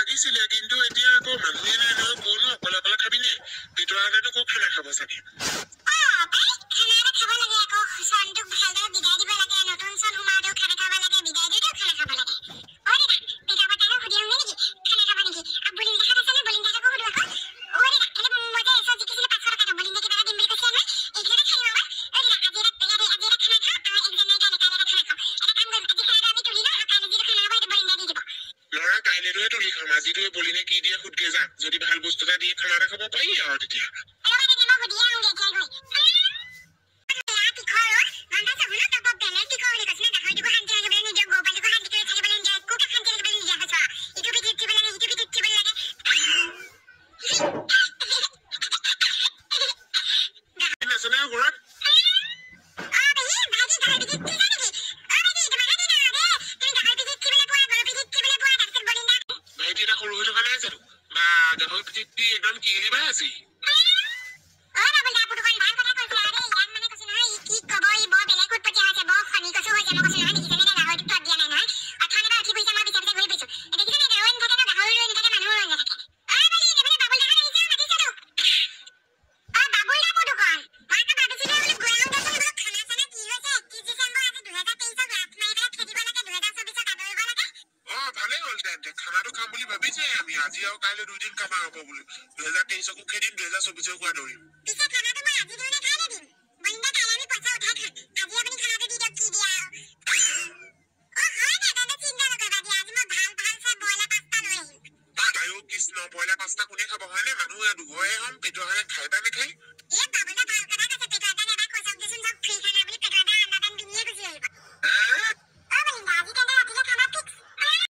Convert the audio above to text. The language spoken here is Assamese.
লাগিছিলে কিন্তু এতিয়া আকৌ মানুহে নাই নহয় কোনো অকলে অকলে খাবি নে পেটৰ কাৰণেতো ক'ত খানা খাব চাগে তুলি খাম আজিটোৱে বলিনে কি দিয়ে সুধকে যা যদি ভাল বস্তু এটা দিয়ে খানা এটা খাব পাৰি আৰু তেতিয়া খানাটো খাম বুলি ভাবিছে আমি আজি আৰু কাইলৈ 2 দিন কামা হ'ব বুলি 2023 কো খেদিম 2024 কো আদৰিম পিছে খানাটো মই আজি দিনে খাই দিম বলিন্দা কাইলৈ আমি পইচা উঠাই খাম আজি আপুনি খানাটো দি দিয়ক কি দিয়া অ হয় না দাদা চিন্তা নকৰিবা দিয়া আজি মই ভাল ভাল চাই বইলা পাস্তা লৈ আহিম আয়ো কৃষ্ণ বইলা পাস্তা কোনে খাব হয়নে মানুহ দুঘৰে হম পেটৰ কাৰণে খাই বা নেখাই